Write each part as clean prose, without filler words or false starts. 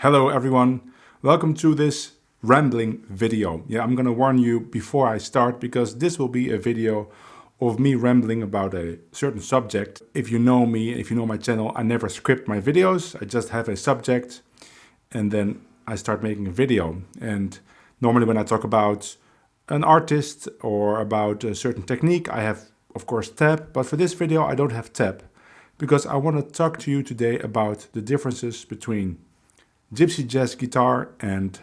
Hello everyone, welcome to this rambling video. I'm gonna warn you before I start because this will be a video of me rambling about a certain subject. If you know me, if you know my channel, I never script my videos. I just have a subject and then I start making a video. And normally when I talk about an artist or about a certain technique, I have of course tab, but for this video I don't have tab because I want to talk to you today about the differences between gypsy jazz guitar and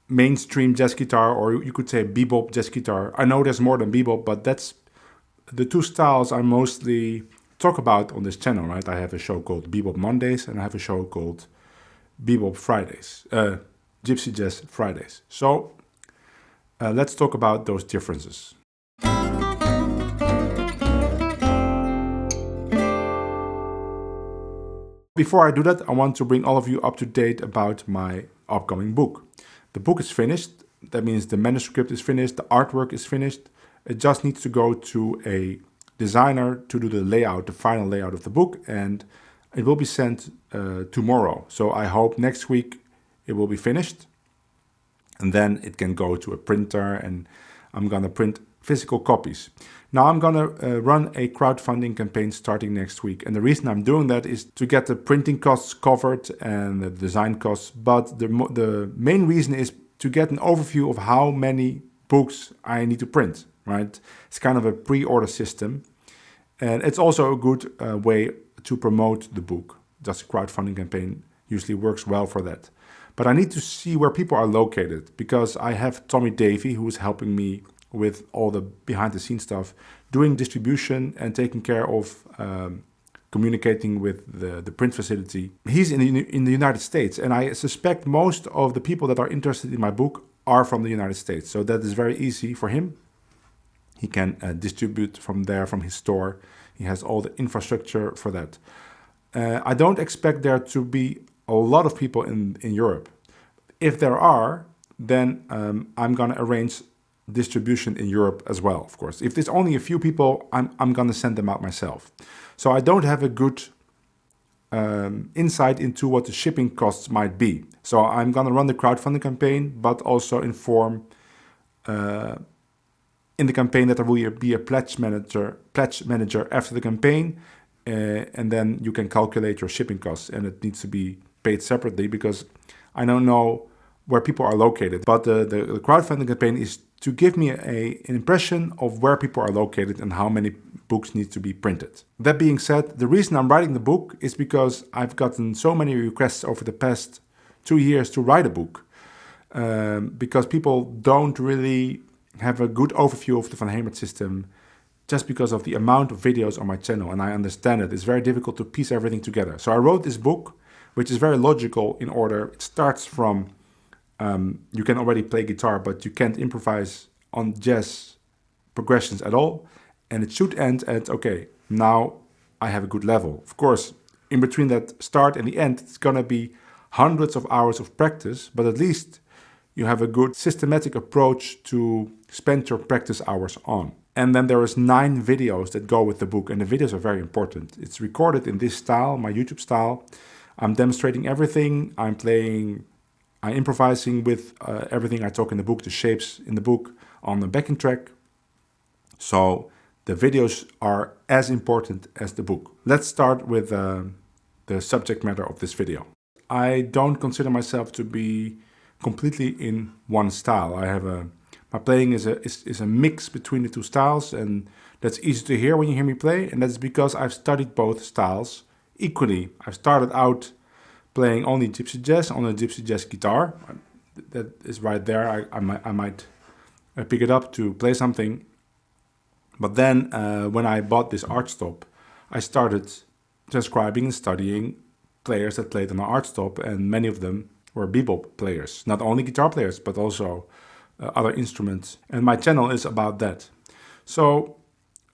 mainstream jazz guitar, or you could say bebop jazz guitar. I know there's more than bebop, but that's the two styles I mostly talk about on this channel, right? I have a show called Bebop Mondays and I have a show called Bebop Fridays, Gypsy Jazz Fridays. So let's talk about those differences. Before I do that, I want to bring all of you up to date about my upcoming book. The book is finished. That means the manuscript is finished, the artwork is finished. It just needs to go to a designer to do the layout, the final layout of the book, and it will be sent tomorrow. So I hope next week it will be finished. And then it can go to a printer and I'm gonna print physical copies. Now I'm gonna run a crowdfunding campaign starting next week. And the reason I'm doing that is to get the printing costs covered and the design costs. But the main reason is to get an overview of how many books I need to print, right? It's kind of a pre-order system. And it's also a good way to promote the book. Just a crowdfunding campaign usually works well for that. But I need to see where people are located because I have Tommy Davey who is helping me with all the behind the scenes stuff, doing distribution and taking care of communicating with the print facility. He's in the United States, and I suspect most of the people that are interested in my book are from the United States. So that is very easy for him. He can distribute from there, from his store. He has all the infrastructure for that. I don't expect there to be a lot of people in Europe. If there are, then I'm gonna arrange distribution in Europe as well, of course. If there's only a few people, I'm gonna send them out myself. So I don't have a good insight into what the shipping costs might be. So I'm gonna run the crowdfunding campaign, but also inform in the campaign that there will be a pledge manager after the campaign, and then you can calculate your shipping costs, and it needs to be paid separately because I don't know where people are located. But the crowdfunding campaign is to give me an impression of where people are located and how many books need to be printed. That being said, the reason I'm writing the book is because I've gotten so many requests over the past 2 years to write a book. Because people don't really have a good overview of the Van Hemert system just because of the amount of videos on my channel, and I understand it. It's very difficult to piece everything together. So I wrote this book, which is very logical in order. It starts from you can already play guitar, but you can't improvise on jazz progressions at all. And it should end at, okay, now I have a good level. Of course, in between that start and the end, it's gonna be hundreds of hours of practice, but at least you have a good systematic approach to spend your practice hours on. And then there is 9 videos that go with the book, and the videos are very important. It's recorded in this style, my YouTube style. I'm demonstrating everything. I'm improvising with everything I talk in the book, the shapes in the book on the backing track. So the videos are as important as the book. Let's start with the subject matter of this video. I don't consider myself to be completely in one style. My playing is a mix between the two styles, and that's easy to hear when you hear me play, and that's because I've studied both styles equally. I've started out playing only gypsy jazz on a gypsy jazz guitar. That is right there. I might pick it up to play something. But then when I bought this archtop, I started transcribing and studying players that played on an archtop, and many of them were bebop players. Not only guitar players, but also other instruments. And my channel is about that. So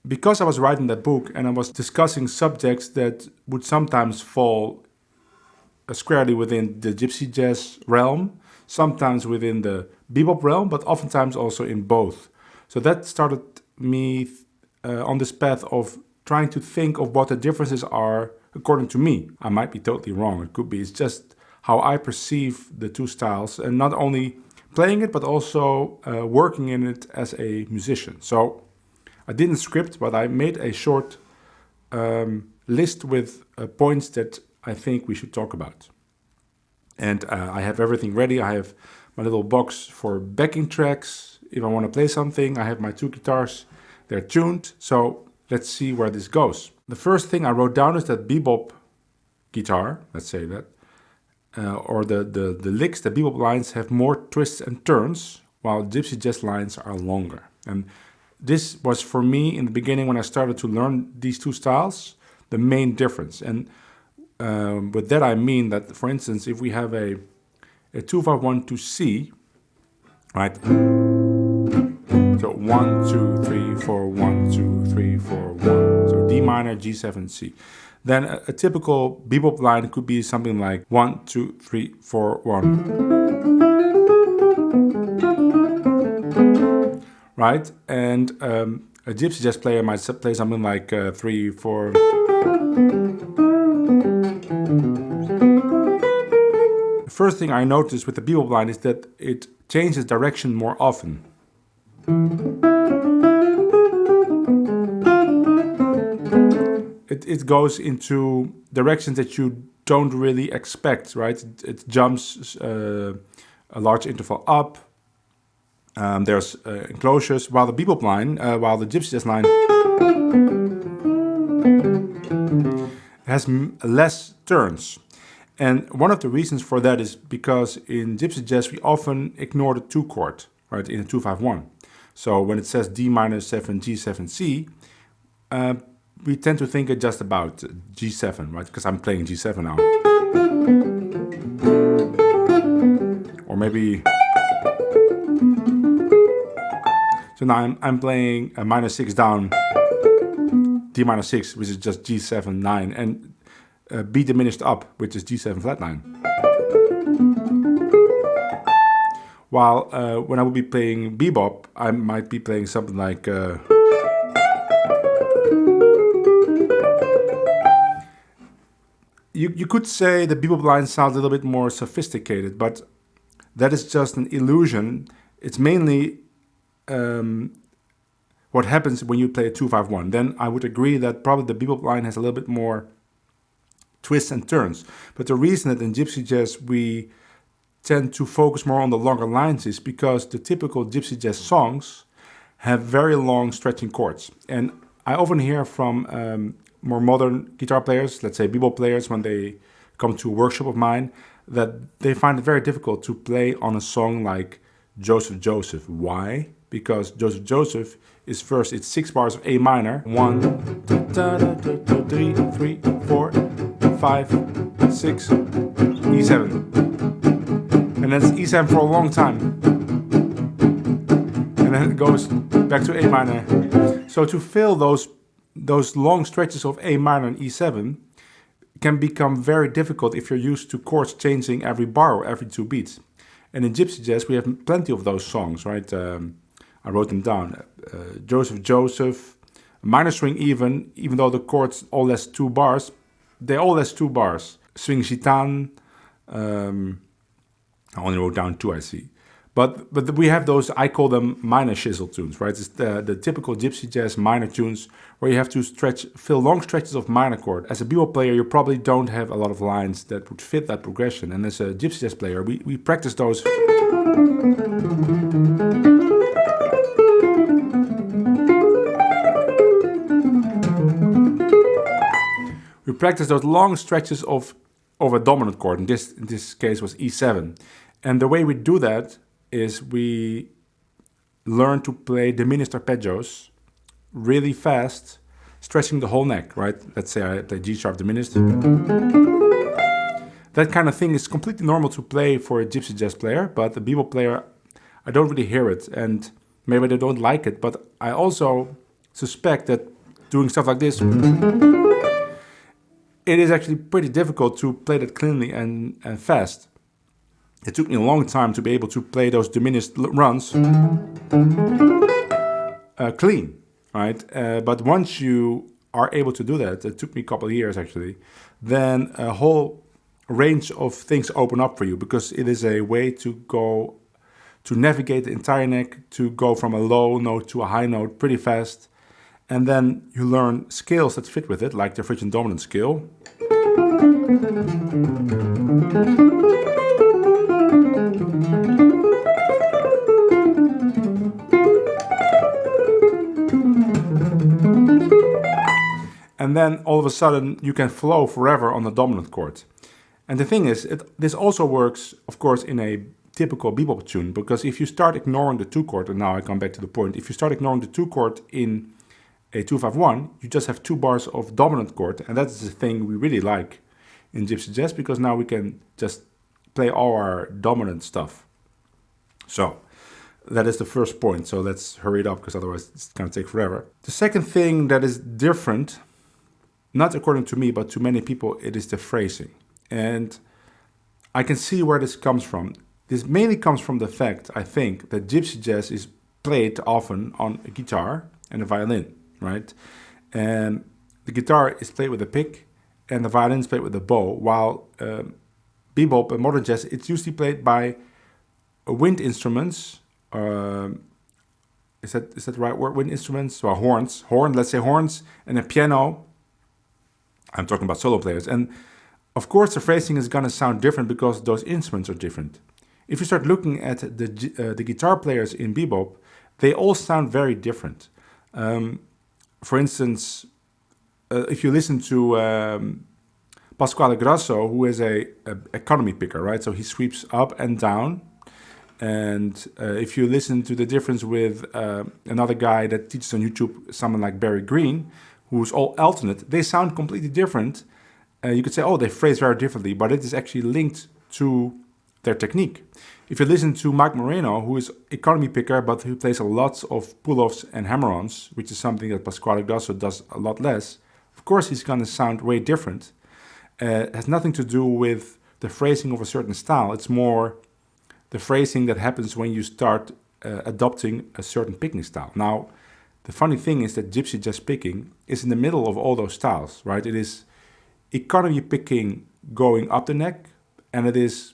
because I was writing that book and I was discussing subjects that would sometimes fall squarely within the gypsy jazz realm, sometimes within the bebop realm, but oftentimes also in both. So that started me on this path of trying to think of what the differences are according to me. I might be totally wrong. It could be it's just how I perceive the two styles, and not only playing it, but also working in it as a musician. So I didn't script, but I made a short list with points that I think we should talk about. And I have everything ready. I have my little box for backing tracks. If I want to play something, I have my two guitars. They're tuned. So let's see where this goes. The first thing I wrote down is that BeBop guitar, let's say that, or the licks, the BeBop lines have more twists and turns, while gypsy jazz lines are longer. And this was for me in the beginning when I started to learn these two styles, the main difference. And with that I mean that, for instance, if we have a 2-5-1 to C, right? So 1, 2, 3, 4, 1, 2, 3, 4, 1. So D minor, G7, C. Then a typical BeBop line could be something like 1, 2, 3, 4, 1. Right? And a gypsy jazz player might play something like 3, 4. The first thing I noticed with the BeBop line is that it changes direction more often. It goes into directions that you don't really expect, right? It jumps a large interval up. There's enclosures, while the BeBop line, while the gypsy jazz line has less turns. And one of the reasons for that is because in gypsy jazz we often ignore the 2 chord, right, in a 2-5-1. So when it says D minor 7, G7, C, we tend to think it just about G7, right? Because I'm playing G7 now. Or maybe... So now I'm playing a minor 6 down, D minor 6, which is just G7, 9, and B diminished up, which is G7 flat 9. While when I would be playing BeBop, I might be playing something like... You could say the BeBop line sounds a little bit more sophisticated, but that is just an illusion. It's mainly what happens when you play a 2-5-1. Then I would agree that probably the BeBop line has a little bit more twists and turns. But the reason that in gypsy jazz we tend to focus more on the longer lines is because the typical gypsy jazz songs have very long stretching chords. And I often hear from more modern guitar players, let's say BeBop players, when they come to a workshop of mine, that they find it very difficult to play on a song like Joseph Joseph. Why? Because Joseph Joseph is first, it's 6 bars of A minor. 1, 2, 3, 4, 5, 6, E7. And that's E7 for a long time. And then it goes back to A minor. So to fill those long stretches of A minor and E7 can become very difficult if you're used to chords changing every bar or every 2 beats. And in gypsy jazz we have plenty of those songs, right? I wrote them down. Joseph Joseph, minor swing even though the chords all last 2 bars, they all last 2 bars. Swing Gitan, I only wrote down 2, I see. But we have those, I call them minor chisel tunes, right? It's the typical gypsy jazz minor tunes where you have to fill long stretches of minor chord. As a BeBop player, you probably don't have a lot of lines that would fit that progression. And as a gypsy jazz player, we practice those. We practice those long stretches of a dominant chord. In this case was E7. And the way we do that is we learn to play diminished arpeggios really fast, stretching the whole neck, right? Let's say I play G sharp diminished. That kind of thing is completely normal to play for a gypsy jazz player, but a BeBop player, I don't really hear it, and maybe they don't like it, but I also suspect that doing stuff like this, it is actually pretty difficult to play that cleanly and fast. It took me a long time to be able to play those diminished runs clean, right? But once you are able to do that, it took me a couple of years actually, then a whole range of things open up for you, because it is a way to navigate the entire neck, to go from a low note to a high note pretty fast. And then you learn scales that fit with it, like the Phrygian dominant scale. And then all of a sudden you can flow forever on the dominant chord. And the thing is, this also works, of course, in a typical bebop tune, because if you start ignoring the 2 chord, and now I come back to the point, if you start ignoring the 2 chord in a 2-5-1, you just have 2 bars of dominant chord, and that's the thing we really like in gypsy jazz, because now we can just play all our dominant stuff. So that is the first point, so let's hurry it up, because otherwise it's going to take forever. The second thing that is different, not according to me, but to many people, it is the phrasing. And I can see where this comes from. This mainly comes from the fact, I think, that gypsy jazz is played often on a guitar and a violin, right? And the guitar is played with a pick and the violin is played with a bow, while bebop and modern jazz, it's usually played by wind instruments. Is that the right word? Wind instruments? Well, let's say horns, and a piano. I'm talking about solo players. And of course, the phrasing is going to sound different because those instruments are different. If you start looking at the guitar players in bebop, they all sound very different. For instance, if you listen to Pasquale Grasso, who is a economy picker, right? So he sweeps up and down. And if you listen to the difference with another guy that teaches on YouTube, someone like Barry Green, who's all alternate, they sound completely different. You could say, oh, they phrase very differently, but it is actually linked to their technique. If you listen to Mike Moreno, who is economy picker, but who plays a lot of pull-offs and hammer-ons, which is something that Pasquale Grasso does a lot less, of course he's going to sound way different. It has nothing to do with the phrasing of a certain style. It's more the phrasing that happens when you start adopting a certain picking style. Now, the funny thing is that gypsy jazz picking is in the middle of all those styles, right? It is economy picking going up the neck, and it is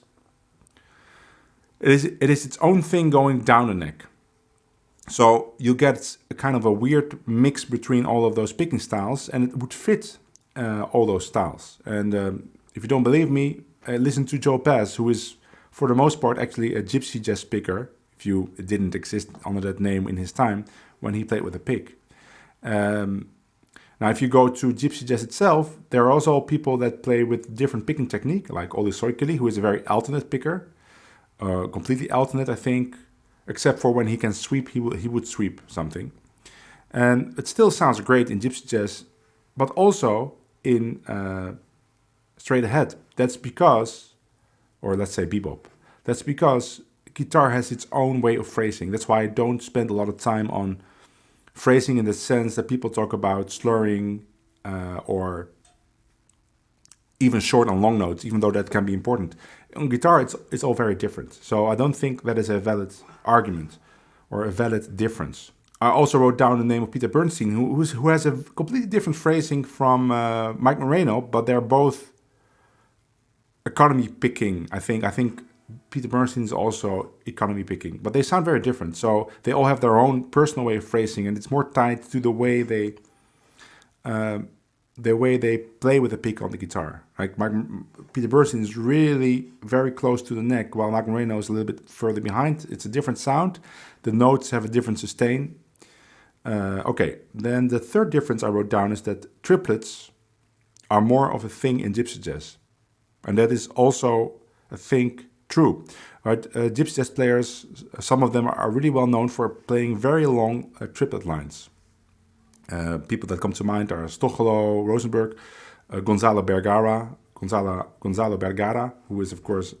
its own thing going down the neck. So you get a kind of a weird mix between all of those picking styles, and it would fit all those styles. And if you don't believe me, listen to Joe Pass, who is for the most part actually a gypsy jazz picker, if it didn't exist under that name in his time, when he played with a pick. Now, if you go to gypsy jazz itself, there are also people that play with different picking technique, like Olli Soikeli, who is a very alternate picker, completely alternate, I think, except for when he can sweep, he would sweep something. And it still sounds great in gypsy jazz, but also in straight ahead. That's because, or let's say bebop, that's because guitar has its own way of phrasing. That's why I don't spend a lot of time on phrasing in the sense that people talk about slurring or even short and long notes, even though that can be important. On guitar, it's all very different. So I don't think that is a valid argument or a valid difference. I also wrote down the name of Peter Bernstein, who has a completely different phrasing from Mike Moreno, but they're both economy picking, I think. I think Peter Bernstein is also economy picking, but they sound very different. So they all have their own personal way of phrasing, and it's more tied to the way they play with the pick on the guitar. Like Peter Bernstein is really very close to the neck, while Mike Moreno is a little bit further behind. It's a different sound. The notes have a different sustain. Okay, then the third difference I wrote down is that triplets are more of a thing in gypsy jazz. And that is also, I think, true. Right? Gypsy jazz players, some of them are really well known for playing very long triplet lines. People that come to mind are Stochelo, Rosenberg, Gonzalo Bergara, who is, of course,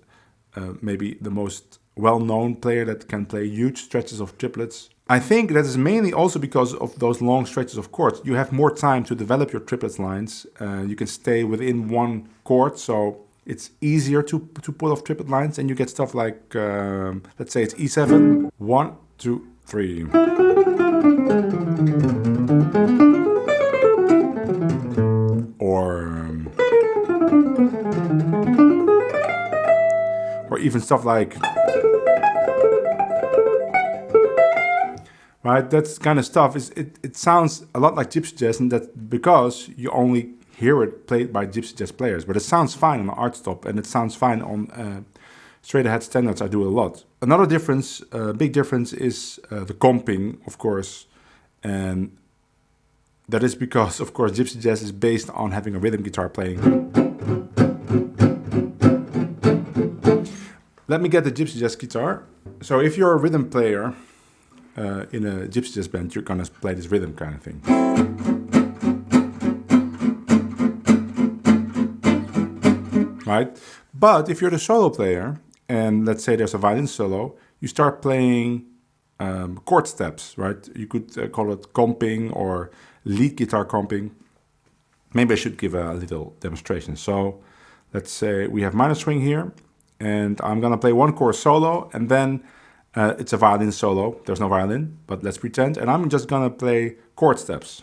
maybe the most well-known player that can play huge stretches of triplets. I think that is mainly also because of those long stretches of chords. You have more time to develop your triplets lines. You can stay within one chord, so it's easier to pull off triplet lines, and you get stuff like, let's say it's E7, 1, 2, 3. Or even stuff like, right, that kind of stuff it sounds a lot like gypsy jazz, and that's because you only hear it played by gypsy jazz players. But it sounds fine on the archtop, and it sounds fine on straight ahead standards. I do a lot. Another difference, big difference, is the comping, of course, and that is because, of course, gypsy jazz is based on having a rhythm guitar playing. Let me get the gypsy jazz guitar. So if you're a rhythm player in a gypsy jazz band, you're gonna play this rhythm kind of thing. Right? But if you're the solo player, and let's say there's a violin solo, you start playing chord steps, right? You could call it comping or lead guitar comping. Maybe I should give a little demonstration. So let's say we have minor string here, and I'm gonna play one chord solo, and then it's a violin solo. There's no violin, but let's pretend. And I'm just gonna play chord steps.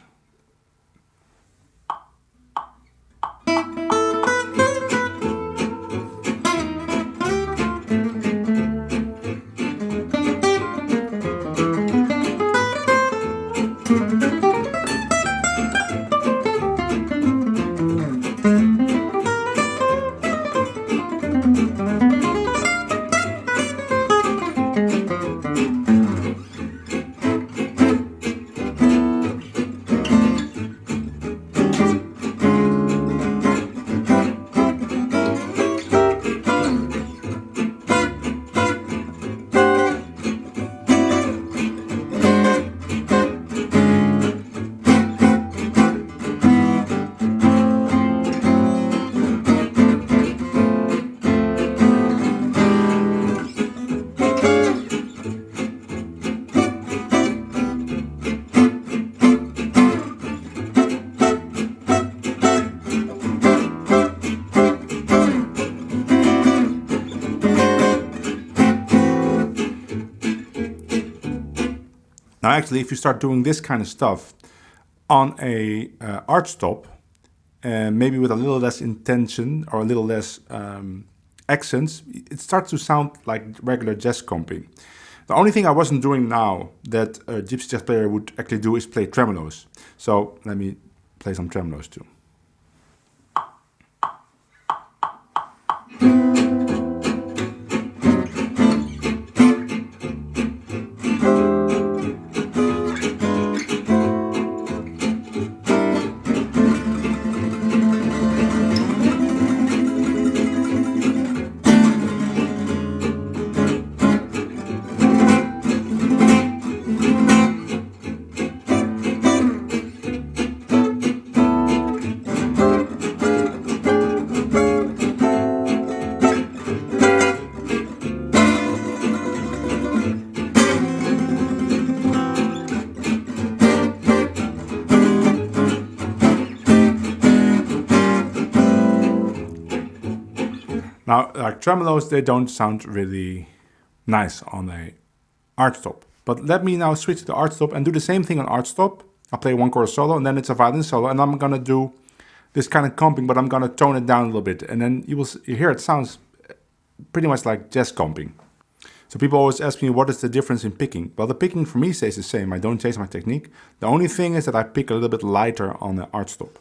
Now actually, if you start doing this kind of stuff on a archtop, and maybe with a little less intention or a little less accents, it starts to sound like regular jazz comping. The only thing I wasn't doing now that a gypsy jazz player would actually do is play tremolos. So let me play some tremolos too. Now, like tremolos, they don't sound really nice on a archtop. But let me now switch to the archtop and do the same thing on archtop. I'll play one chord solo, and then it's a violin solo, and I'm gonna do this kind of comping, but I'm gonna tone it down a little bit, and then you hear it sounds pretty much like jazz comping. So people always ask me, what is the difference in picking? Well, the picking for me stays the same. I don't change my technique. The only thing is that I pick a little bit lighter on the archtop.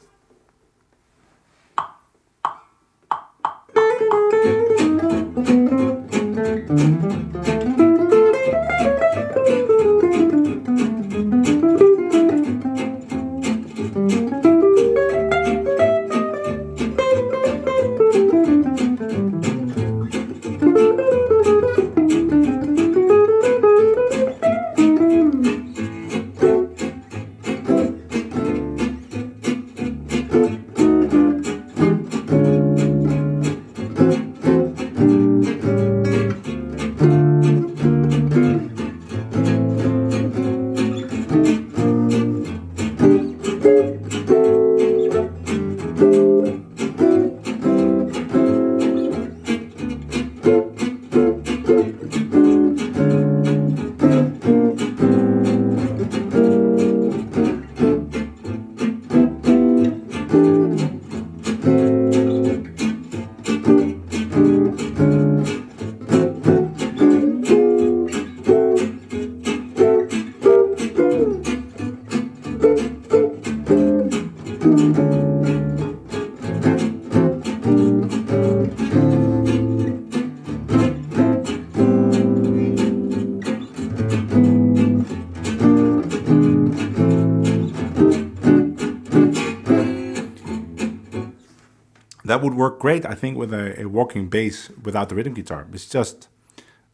That would work great, I think, with a walking bass without the rhythm guitar. It's just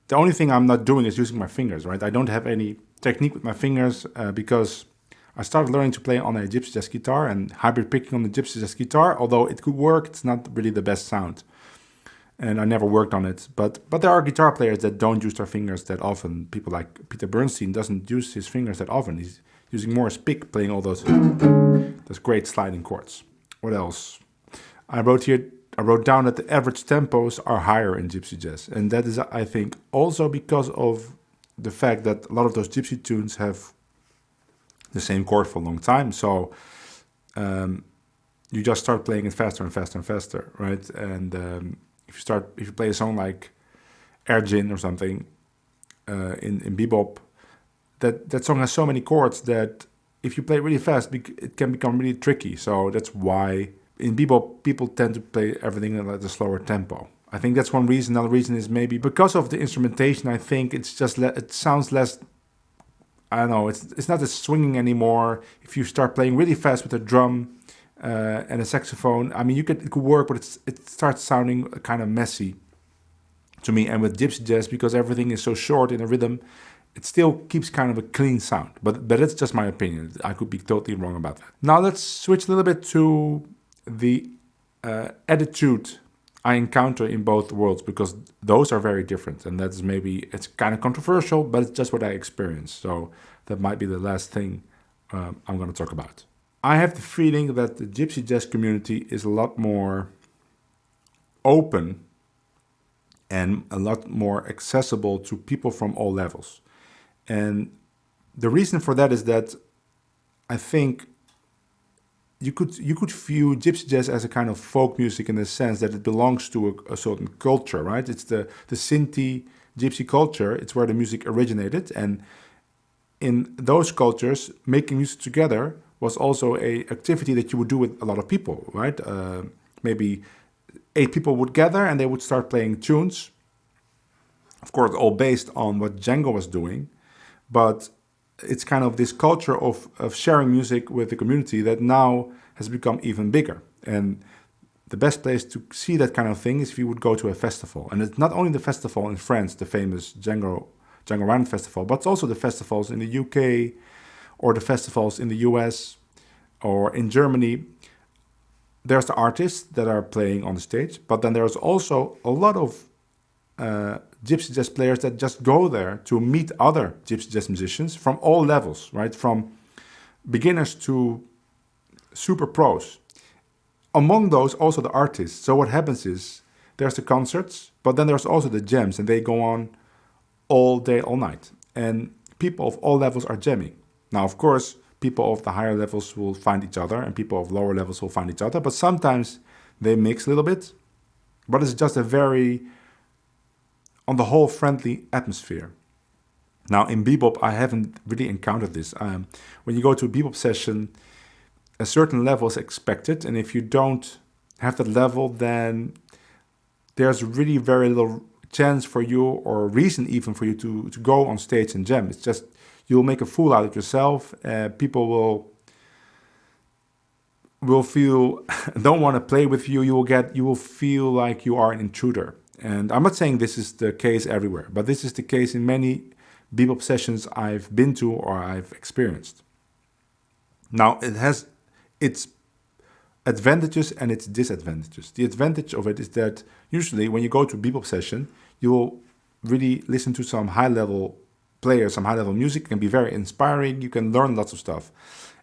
the only thing I'm not doing is using my fingers, right? I don't have any technique with my fingers because I started learning to play on a gypsy jazz guitar and hybrid picking on the gypsy jazz guitar. Although it could work, it's not really the best sound. And I never worked on it. But there are guitar players that don't use their fingers that often. People like Peter Bernstein doesn't use his fingers that often. He's using more his pick, playing all those great sliding chords. What else? I wrote down that the average tempos are higher in gypsy jazz. And that is, I think, also because of the fact that a lot of those gypsy tunes have the same chord for a long time. So you just start playing it faster and faster and faster, right? And if you play a song like Argentine or something in BeBop, that song has so many chords that if you play it really fast, it can become really tricky. So that's why in BeBop, people tend to play everything at a slower tempo. I think that's one reason. Another reason is maybe because of the instrumentation. I think it's just it sounds less. I don't know. It's not as swinging anymore. If you start playing really fast with a drum and a saxophone, I mean, it could work, but it starts sounding kind of messy to me. And with gypsy jazz, because everything is so short in a rhythm, it still keeps kind of a clean sound. But it's just my opinion. I could be totally wrong about that. Now let's switch a little bit to the attitude I encounter in both worlds, because those are very different, and that's it's kind of controversial, but it's just what I experienced. So that might be the last thing I'm going to talk about. I have the feeling that the gypsy jazz community is a lot more open and a lot more accessible to people from all levels. And the reason for that is that I think you could view gypsy jazz as a kind of folk music in the sense that it belongs to a certain culture, right? It's the Sinti gypsy culture. It's where the music originated, and in those cultures, making music together was also a activity that you would do with a lot of people, right? Maybe 8 people would gather and they would start playing tunes. Of course, all based on what Django was doing, but it's kind of this culture of sharing music with the community that now has become even bigger. And the best place to see that kind of thing is if you would go to a festival. And it's not only the festival in France, the famous Django Reinhardt Festival, but it's also the festivals in the UK or the festivals in the US or in Germany. There's the artists that are playing on the stage, but then there's also a lot of gypsy jazz players that just go there to meet other gypsy jazz musicians from all levels, right? From beginners to super pros. Among those, also the artists. So what happens is there's the concerts, but then there's also the jams, and they go on all day, all night. And people of all levels are jamming. Now, of course, people of the higher levels will find each other, and people of lower levels will find each other, but sometimes they mix a little bit. But it's just a very, on the whole, friendly atmosphere. Now, in BeBop, I haven't really encountered this. When you go to a BeBop session, a certain level is expected, and if you don't have that level, then there's really very little chance for you, or reason even for you to go on stage and jam. It's just, you'll make a fool out of yourself. People will feel don't want to play with you. You will feel like you are an intruder. And I'm not saying this is the case everywhere, but this is the case in many BeBop sessions I've been to or I've experienced. Now, it has its advantages and its disadvantages. The advantage of it is that usually when you go to a BeBop session, you will really listen to some high-level players, some high-level music. It can be very inspiring. You can learn lots of stuff.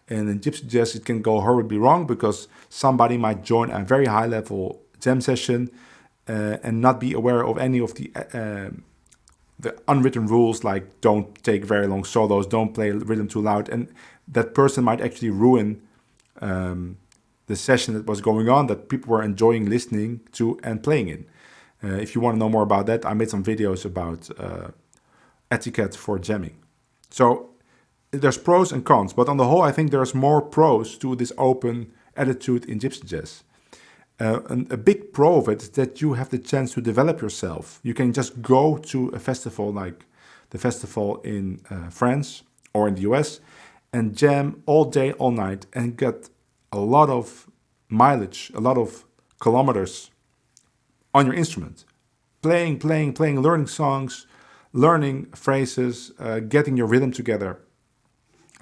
And in gypsy jazz, it can go horribly wrong because somebody might join a very high-level jam session and not be aware of any of the unwritten rules, like don't take very long solos, don't play rhythm too loud, and that person might actually ruin the session that was going on, that people were enjoying listening to and playing in. If you want to know more about that, I made some videos about etiquette for jamming. So there's pros and cons, but on the whole, I think there's more pros to this open attitude in gypsy jazz. And a big pro of it is that you have the chance to develop yourself. You can just go to a festival like the festival in France or in the US and jam all day, all night, and get a lot of mileage, a lot of kilometers on your instrument, playing, learning songs, learning phrases, getting your rhythm together.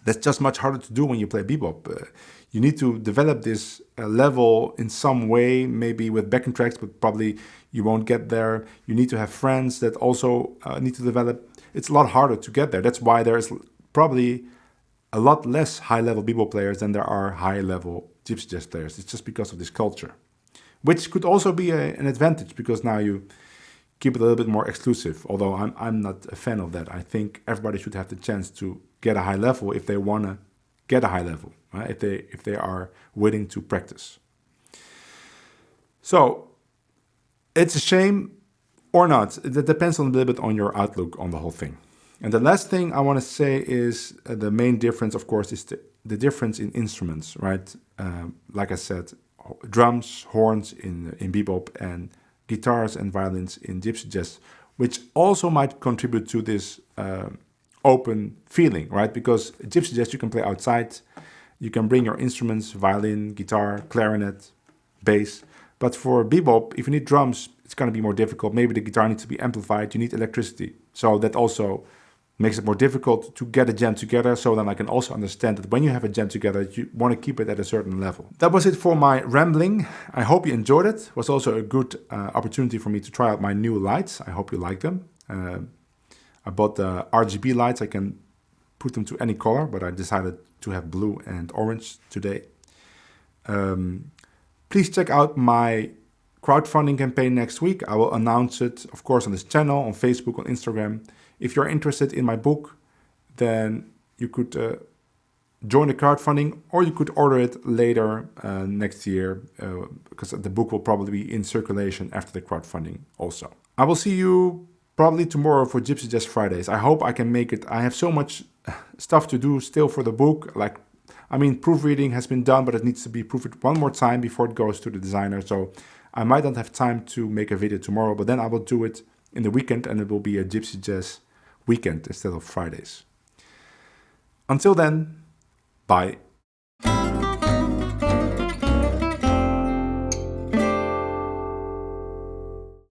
That's just much harder to do when you play bebop. You need to develop this level in some way, maybe with backing tracks, but probably you won't get there. You need to have friends that also need to develop. It's a lot harder to get there. That's why there's probably a lot less high-level bebop players than there are high-level gypsy jazz players. It's just because of this culture, which could also be an advantage because now you keep it a little bit more exclusive, although I'm not a fan of that. I think everybody should have the chance to get a high level if they want to get a high level, right? If they are willing to practice. So it's a shame or not. It depends a little bit on your outlook on the whole thing. And the last thing I want to say is the main difference, of course, is the difference in instruments, right? Like I said, drums, horns in bebop, and guitars and violins in gypsy jazz, which also might contribute to this open feeling, right? Because gypsy jazz you can play outside, you can bring your instruments, violin, guitar, clarinet, bass. But for bebop, if you need drums, it's going to be more difficult. Maybe the guitar needs to be amplified, you need electricity. So that also makes it more difficult to get a jam together. So then I can also understand that when you have a jam together, you want to keep it at a certain level. That was it for my rambling. I hope you enjoyed it. It was also a good opportunity for me to try out my new lights. I hope you like them. I bought the RGB lights. I can put them to any color, but I decided to have blue and orange today. Please check out my crowdfunding campaign next week. I will announce it, of course, on this channel, on Facebook, on Instagram. If you're interested in my book, then you could join the crowdfunding, or you could order it later next year, because the book will probably be in circulation after the crowdfunding also. I will see you probably tomorrow for Gypsy Jazz Fridays. I hope I can make it. I have so much stuff to do still for the book. Proofreading has been done, but it needs to be proofread one more time before it goes to the designer. So I might not have time to make a video tomorrow, but then I will do it in the weekend, and it will be a Gypsy Jazz weekend instead of Fridays. Until then, bye.